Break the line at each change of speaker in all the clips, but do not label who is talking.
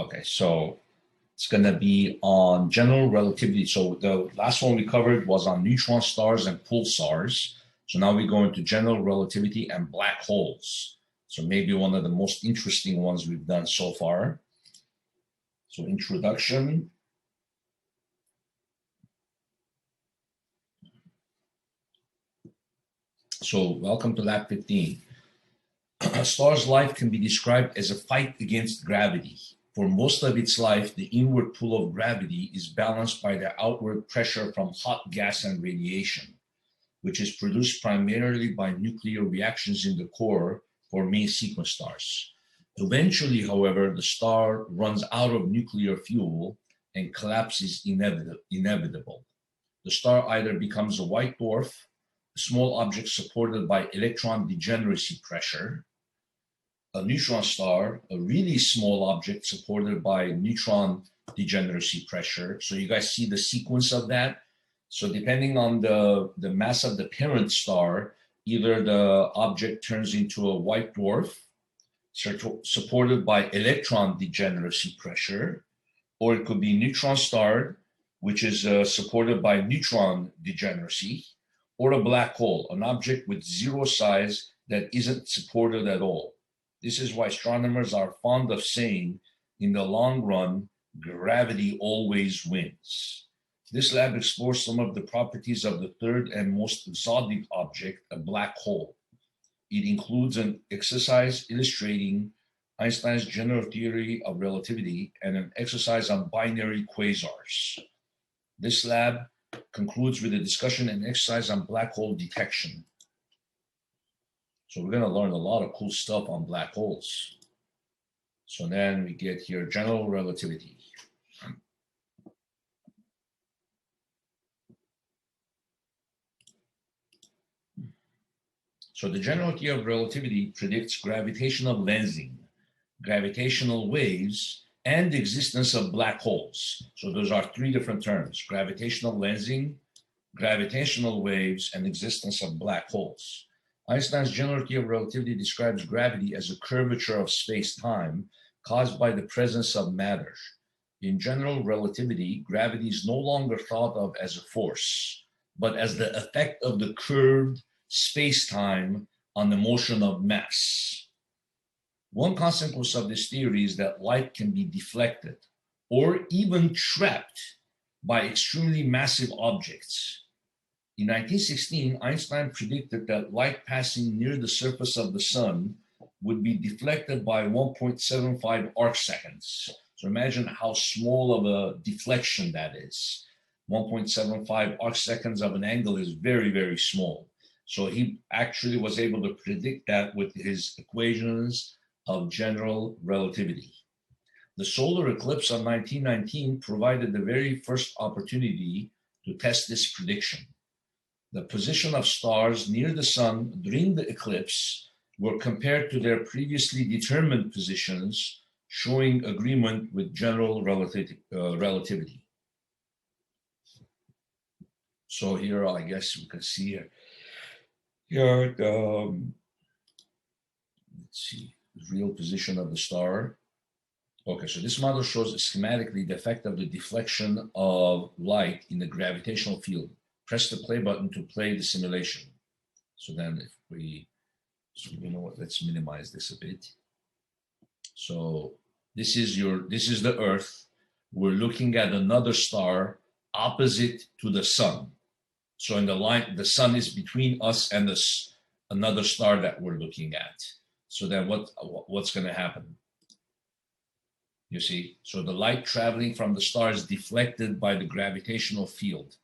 Okay, so it's going to be on general relativity. So the last one we covered was on neutron stars and pulsars. So now we go into general relativity and black holes. So maybe one of the most interesting ones we've done so far. So introduction. So welcome to Lab 15. A star's life can be described as a fight against gravity. For most of its life, the inward pull of gravity is balanced by the outward pressure from hot gas and radiation, which is produced primarily by nuclear reactions in the core for main sequence stars. Eventually, however, the star runs out of nuclear fuel and collapse is inevitable. The star either becomes a white dwarf, a small object supported by electron degeneracy pressure, a neutron star, a really small object supported by neutron degeneracy pressure. So you guys see the sequence of that. So depending on the mass of the parent star, either the object turns into a white dwarf supported by electron degeneracy pressure, or it could be neutron star, which is supported by neutron degeneracy, or a black hole, an object with zero size that isn't supported at all. This is why astronomers are fond of saying, in the long run, gravity always wins. This lab explores some of the properties of the third and most exotic object, a black hole. It includes an exercise illustrating Einstein's general theory of relativity and an exercise on binary quasars. This lab concludes with a discussion and exercise on black hole detection. So we're going to learn a lot of cool stuff on black holes. So then we get here general relativity. So the general theory of relativity predicts gravitational lensing, gravitational waves, and the existence of black holes. So those are three different terms: gravitational lensing, gravitational waves, and existence of black holes. Einstein's general theory of relativity describes gravity as a curvature of space-time caused by the presence of matter. In general relativity, gravity is no longer thought of as a force, but as the effect of the curved space-time on the motion of mass. One consequence of this theory is that light can be deflected or even trapped by extremely massive objects. In 1916, Einstein predicted that light passing near the surface of the sun would be deflected by 1.75 arc seconds. So imagine how small of a deflection that is. 1.75 arc seconds of an angle is very, very small. So he actually was able to predict that with his equations of general relativity. The solar eclipse of 1919 provided the very first opportunity to test this prediction. The position of stars near the sun during the eclipse were compared to their previously determined positions, showing agreement with general relativity. So here, I guess we can see here let's see, the real position of the star. Okay, so this model shows schematically the effect of the deflection of light in the gravitational field. Press the play button to play the simulation. So then if we, so you know what, let's minimize this a bit. So this is the Earth. We're looking at another star opposite to the sun. So in the line, the sun is between us and another star that we're looking at. So then what's going to happen? You see, so the light traveling from the star is deflected by the gravitational field.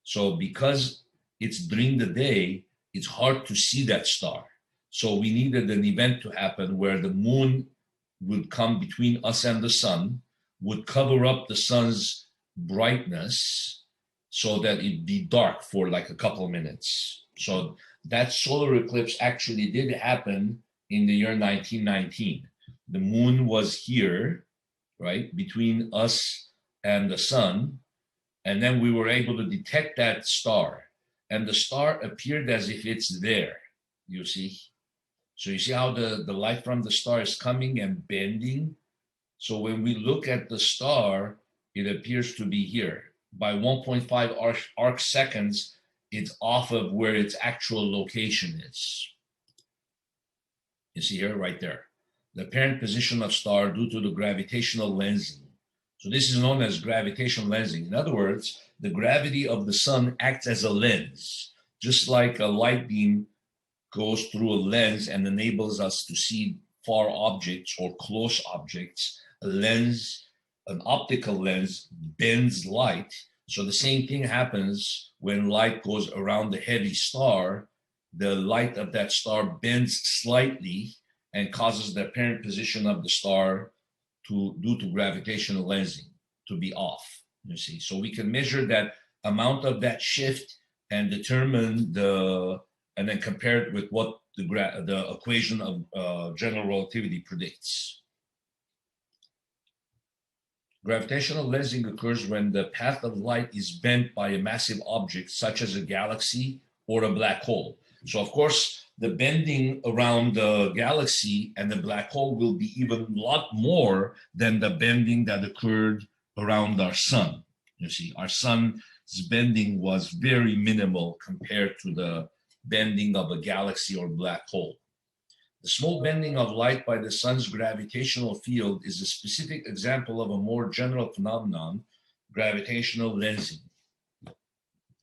So because it's during the day, it's hard to see that star. So we needed an event to happen where the moon would come between us and the sun, would cover up the sun's brightness so that it'd be dark for like a couple of minutes. So that solar eclipse actually did happen in the year 1919. The moon was here, right, between us and the sun. And then we were able to detect that star. And the star appeared as if it's there, you see. So you see how the light from the star is coming and bending So when we look at the star, it appears to be here. By 1.5 arc seconds, it's off of where its actual location is. You see here, right there. The apparent position of star due to the gravitational lensing. So this is known as gravitational lensing. In other words, the gravity of the sun acts as a lens, just like a light beam goes through a lens and enables us to see far objects or close objects. A lens, an optical lens, bends light. So the same thing happens when light goes around the heavy star. The light of that star bends slightly and causes the apparent position of the star due to gravitational lensing to be off. You see, so we can measure that amount of that shift and determine and then compare it with what the equation of general relativity predicts. Gravitational lensing occurs when the path of light is bent by a massive object, such as a galaxy or a black hole. So, of course, the bending around the galaxy and the black hole will be even a lot more than the bending that occurred around our sun. You see, our sun's bending was very minimal compared to the bending of a galaxy or black hole. The small bending of light by the sun's gravitational field is a specific example of a more general phenomenon, gravitational lensing.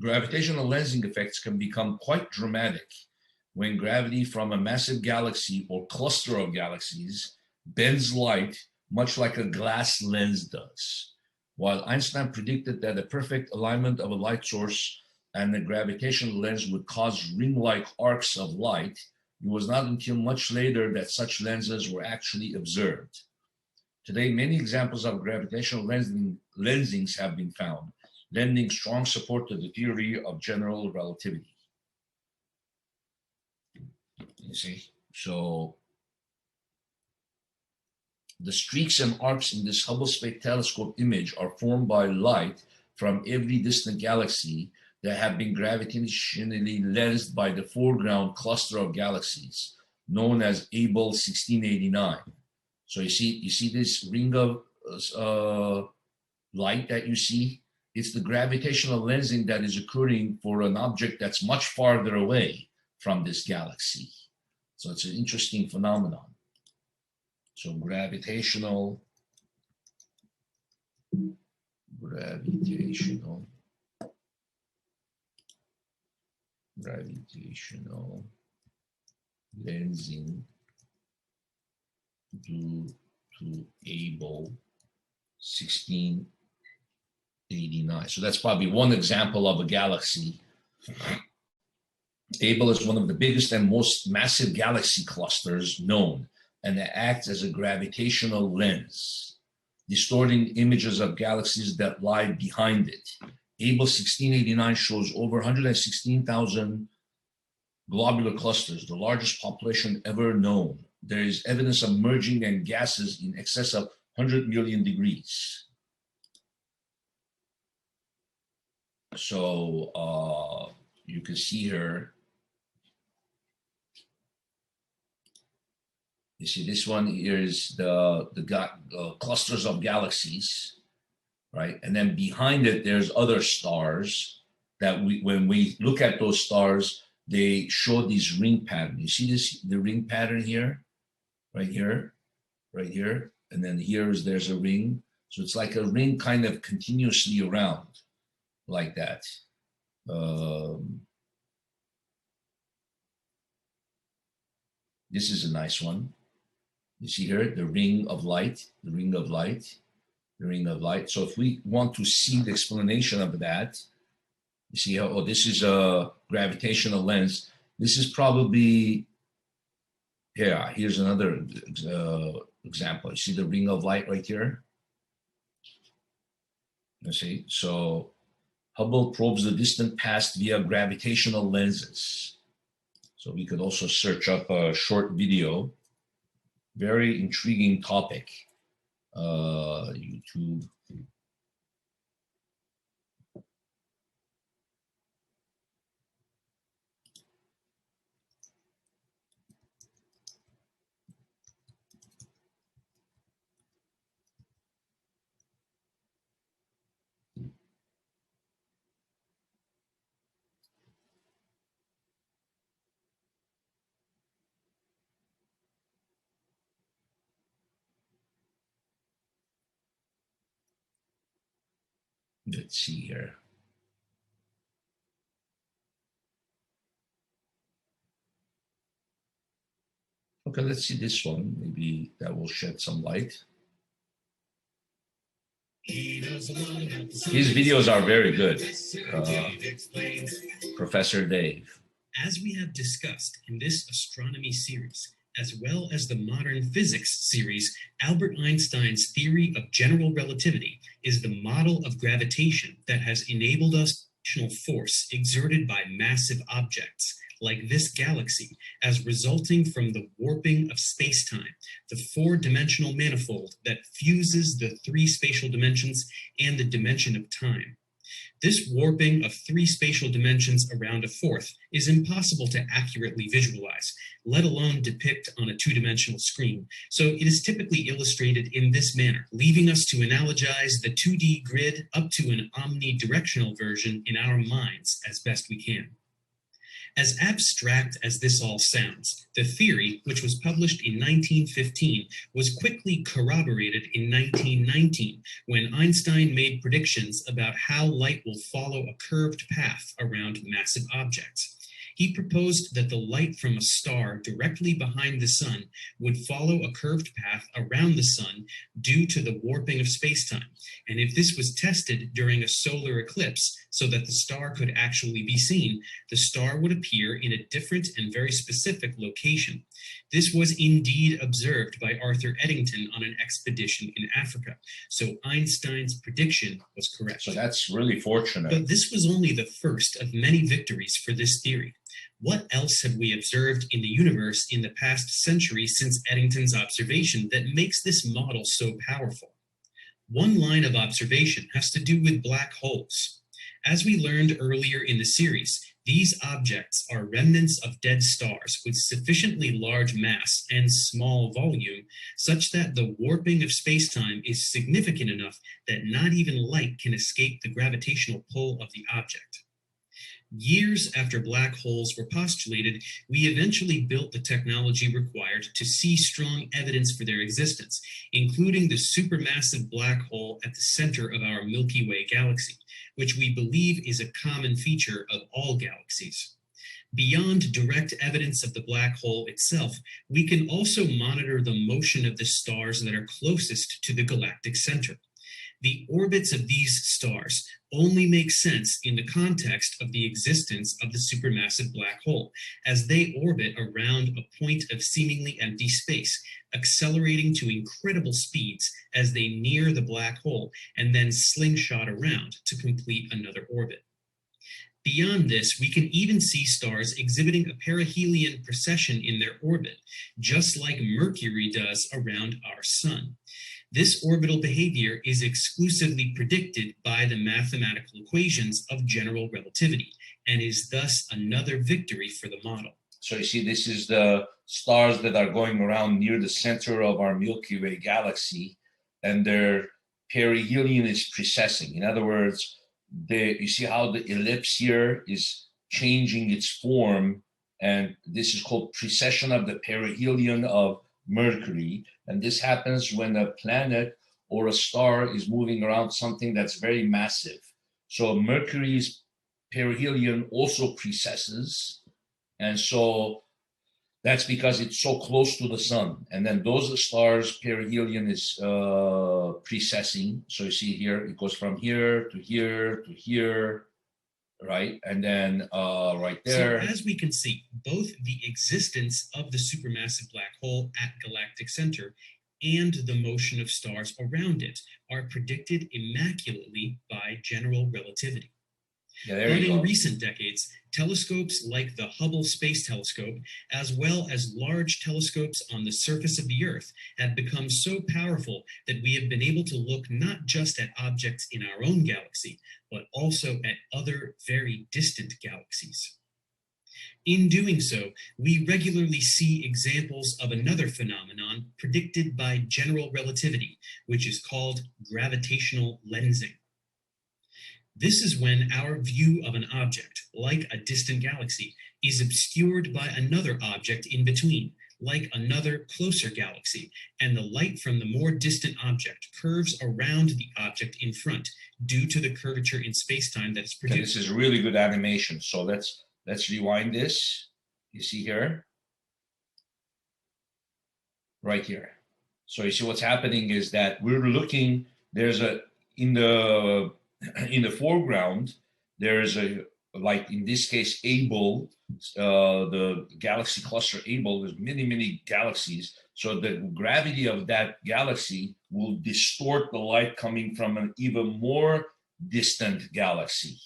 Gravitational lensing effects can become quite dramatic when gravity from a massive galaxy or cluster of galaxies bends light much like a glass lens does. While Einstein predicted that a perfect alignment of a light source and the gravitational lens would cause ring-like arcs of light, it was not until much later that such lenses were actually observed. Today, many examples of gravitational lensings have been found, lending strong support to the theory of general relativity. You see, so the streaks and arcs in this Hubble Space Telescope image are formed by light from every distant galaxy that have been gravitationally lensed by the foreground cluster of galaxies, known as Abell 1689. So you see this ring of light that you see? It's the gravitational lensing that is occurring for an object that's much farther away from this galaxy. So it's an interesting phenomenon. So gravitational lensing due to Abell 1689. So that's probably one example of a galaxy. Abell is one of the biggest and most massive galaxy clusters known, and it acts as a gravitational lens, distorting images of galaxies that lie behind it. Abell 1689 shows over 116,000 globular clusters, the largest population ever known. There is evidence of merging and gases in excess of 100 million degrees. So you can see here, you see this one here is the clusters of galaxies, right? And then behind it, there's other stars that when we look at those stars, they show these ring pattern. You see this, the ring pattern here, right here, and then there's a ring. So it's like a ring kind of continuously around like that. This is a nice one. You see here, the ring of light. So if we want to see the explanation of that, you see how, this is a gravitational lens. This is probably, here's another example. You see the ring of light right here? You see, so Hubble probes the distant past via gravitational lenses. So we could also search up a short video. Very intriguing topic. YouTube. Let's see here. Okay, let's see this one. Maybe that will shed some light. His videos are very good, Professor Dave.
As we have discussed in this astronomy series, as well as the modern physics series, Albert Einstein's theory of general relativity is the model of gravitation that has enabled us force exerted by massive objects like this galaxy as resulting from the warping of space-time, the four-dimensional manifold that fuses the three spatial dimensions and the dimension of time. This warping of three spatial dimensions around a fourth is impossible to accurately visualize, let alone depict on a two-dimensional screen, so it is typically illustrated in this manner, leaving us to analogize the 2D grid up to an omnidirectional version in our minds as best we can. As abstract as this all sounds, the theory, which was published in 1915, was quickly corroborated in 1919 when Einstein made predictions about how light will follow a curved path around massive objects. He proposed that the light from a star directly behind the sun would follow a curved path around the sun due to the warping of spacetime. And if this was tested during a solar eclipse so that the star could actually be seen, the star would appear in a different and very specific location. This was indeed observed by Arthur Eddington on an expedition in Africa. So Einstein's prediction was correct.
So that's really fortunate.
But this was only the first of many victories for this theory. What else have we observed in the universe in the past century since Eddington's observation that makes this model so powerful? One line of observation has to do with black holes. As we learned earlier in the series, these objects are remnants of dead stars with sufficiently large mass and small volume such that the warping of spacetime is significant enough that not even light can escape the gravitational pull of the object. Years after black holes were postulated, we eventually built the technology required to see strong evidence for their existence, including the supermassive black hole at the center of our Milky Way galaxy, which we believe is a common feature of all galaxies. Beyond direct evidence of the black hole itself, we can also monitor the motion of the stars that are closest to the galactic center. The orbits of these stars only make sense in the context of the existence of the supermassive black hole, as they orbit around a point of seemingly empty space, accelerating to incredible speeds as they near the black hole and then slingshot around to complete another orbit. Beyond this, we can even see stars exhibiting a perihelion precession in their orbit, just like Mercury does around our sun. This orbital behavior is exclusively predicted by the mathematical equations of general relativity and is thus another victory for the model.
So you see, this is the stars that are going around near the center of our Milky Way galaxy, and their perihelion is precessing. In other words, you see how the ellipse here is changing its form, and this is called precession of the perihelion of Mercury. And this happens when a planet or a star is moving around something that's very massive. So Mercury's perihelion also precesses, and so that's because it's so close to the sun. And then those stars' perihelion is precessing. So you see here, it goes from here to here to here, right? And then right there.
So as we can see, both the existence of the supermassive black hole at galactic center and the motion of stars around it are predicted immaculately by general relativity.
Yeah,
but in recent decades, telescopes like the Hubble Space Telescope, as well as large telescopes on the surface of the Earth, have become so powerful that we have been able to look not just at objects in our own galaxy, but also at other very distant galaxies. In doing so, we regularly see examples of another phenomenon predicted by general relativity, which is called gravitational lensing. This is when our view of an object, like a distant galaxy, is obscured by another object in between, like another closer galaxy, and the light from the more distant object curves around the object in front due to the curvature in space-time that is
Okay,
produced.
this is really good animation. So let's rewind this. You see here? Right here. So you see what's happening is that we're looking, there's a, in the foreground, there's a, like in this case, Abel, the galaxy cluster Abel, there's many galaxies. So the gravity of that galaxy will distort the light coming from an even more distant galaxy.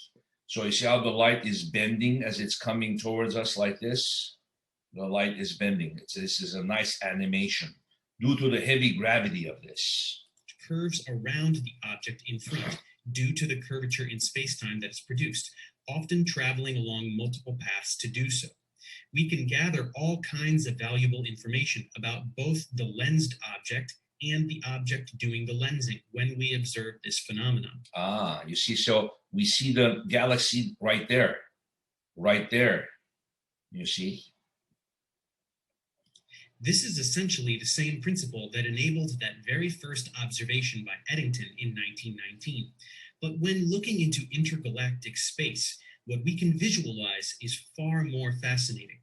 So you see how the light is bending as it's coming towards us like this? The light is bending. This is a nice animation due to the heavy gravity of this.
Curves around the object in front due to the curvature in space-time that is produced, often traveling along multiple paths to do so. We can gather all kinds of valuable information about both the lensed object and the object doing the lensing when we observe this phenomenon.
Ah, you see, so we see the galaxy right there, you see?
This is essentially the same principle that enabled that very first observation by Eddington in 1919. But when looking into intergalactic space, what we can visualize is far more fascinating.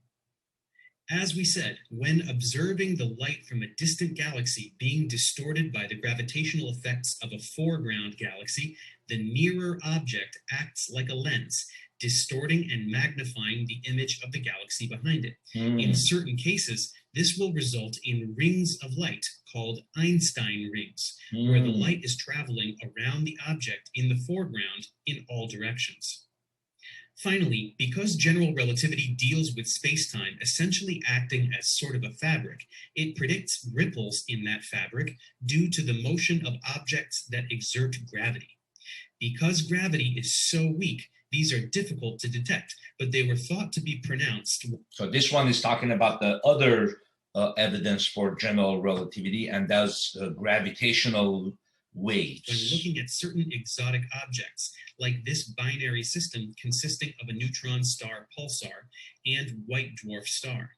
As we said, when observing the light from a distant galaxy being distorted by the gravitational effects of a foreground galaxy, the nearer object acts like a lens, distorting and magnifying the image of the galaxy behind it. In certain cases, this will result in rings of light called Einstein rings, where the light is traveling around the object in the foreground in all directions. Finally, because general relativity deals with space-time essentially acting as sort of a fabric, it predicts ripples in that fabric due to the motion of objects that exert gravity. Because gravity is so weak, these are difficult to detect, but they were thought to be pronounced.
So this one is talking about the other evidence for general relativity, and that's gravitational waves.
When looking at certain exotic objects, like this binary system consisting of a neutron star pulsar and white dwarf star.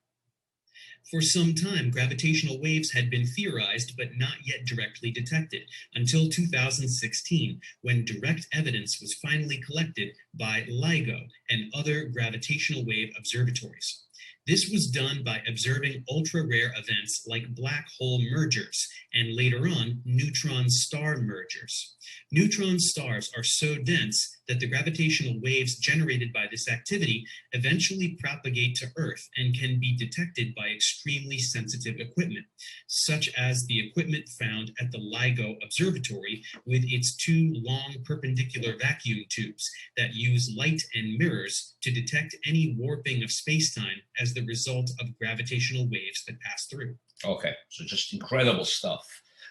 For some time, gravitational waves had been theorized but not yet directly detected until 2016, when direct evidence was finally collected by LIGO and other gravitational wave observatories. This was done by observing ultra-rare events like black hole mergers and later on neutron star mergers. Neutron stars are so dense that the gravitational waves generated by this activity eventually propagate to Earth and can be detected by extremely sensitive equipment, such as the equipment found at the LIGO Observatory with its two long perpendicular vacuum tubes that use light and mirrors to detect any warping of spacetime as the result of gravitational waves that pass through.
Okay, so just incredible stuff.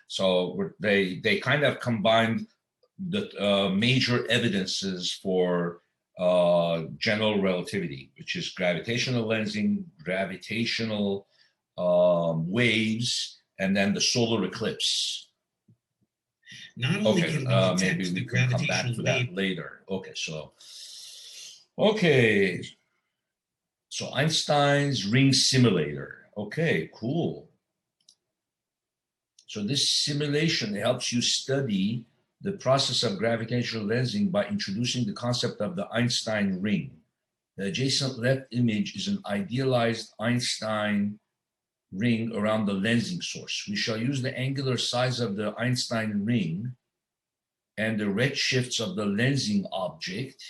So they kind of combined the major evidences for general relativity, which is gravitational lensing, gravitational waves, and then the solar eclipse.
Not only can we detect
maybe we
the
can come back to that later. Okay, so Einstein's ring simulator. Okay, cool. So this simulation helps you study the process of gravitational lensing by introducing the concept of the Einstein ring. The adjacent left image is an idealized Einstein ring around the lensing source. We shall use the angular size of the Einstein ring and the redshifts of the lensing object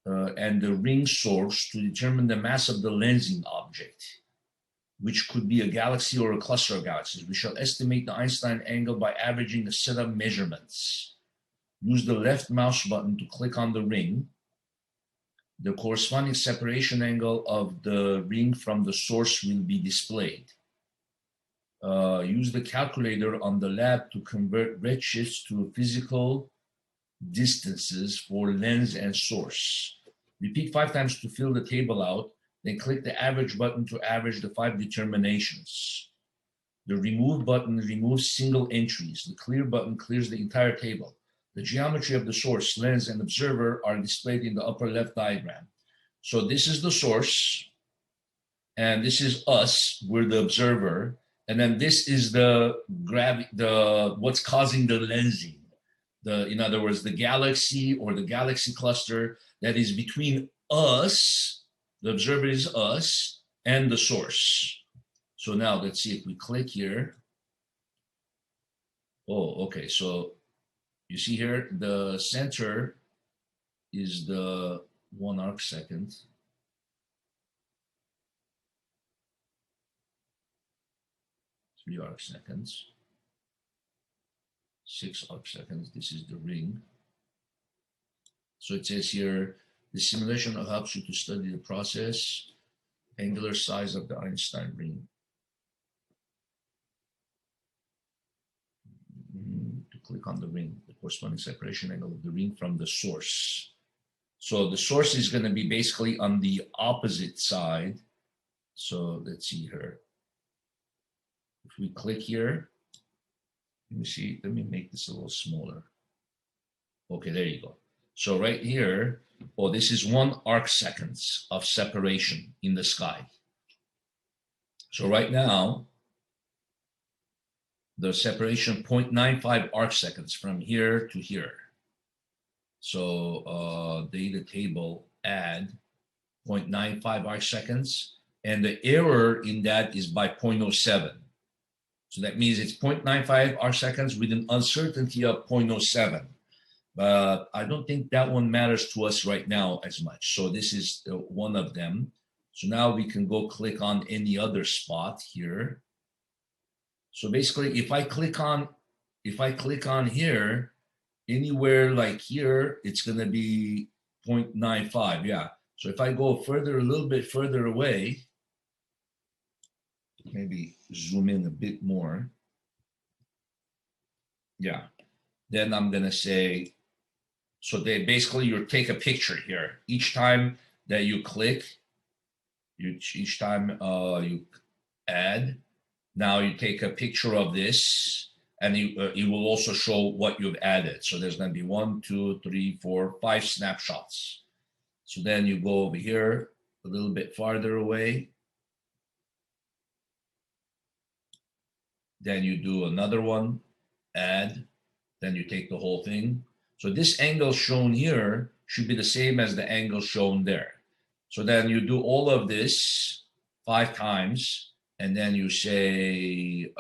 and the ring source to determine the mass of the lensing object, which could be a galaxy or a cluster of galaxies. We shall estimate the Einstein angle by averaging a set of measurements. Use the left mouse button to click on the ring. The corresponding separation angle of the ring from the source will be displayed. Use the calculator on the lab to convert redshifts to physical distances for lens and source. Repeat 5 times to fill the table out. Then click the average button to average the 5 determinations. The remove button removes single entries. The clear button clears the entire table. The geometry of the source, lens, and observer are displayed in the upper left diagram. So this is the source. and this is us, we're the observer, and then this is the what's causing the lensing. In other words, the galaxy or the galaxy cluster that is between us, the observer is us, and the source. So now let's see if we click here. Oh, okay. So you see here, the center is the 1 arc second. Three arc seconds. 6 arc seconds. This is the ring. So it says here, the simulation helps you to study the process, angular size of the Einstein ring. To click on the ring, the corresponding separation angle of the ring from the source. So the source is going to be basically on the opposite side. So let's see here. If we click here, let me see, let me make this a little smaller. Okay, there you go. So right here, oh, this is 1 arc seconds of separation in the sky. So right now, the separation 0.95 arc seconds from here to here. So data table add 0.95 arc seconds, and the error in that is by 0.07. So that means it's 0.95 arc seconds with an uncertainty of 0.07. But I don't think that one matters to us right now as much. So this is one of them. So now we can go click on any other spot here. So basically, if I click on here, anywhere like here, it's going to be 0.95. Yeah. So if I go further, a little bit further away, maybe zoom in a bit more. Yeah. Then I'm going to say, so they basically, you take a picture here. Each time that you click, each time you add, now you take a picture of this, and it will also show what you've added. So there's going to be 1, 2, 3, 4, 5 snapshots. So then you go over here a little bit farther away. Then you do another one, add, then you take the whole thing. So this angle shown here should be the same as the angle shown there. So then you do all of this 5 times, and then you say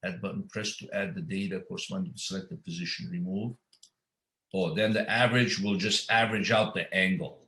add button, press to add the data corresponding to selected position, remove. Oh, then the average will just average out the angle.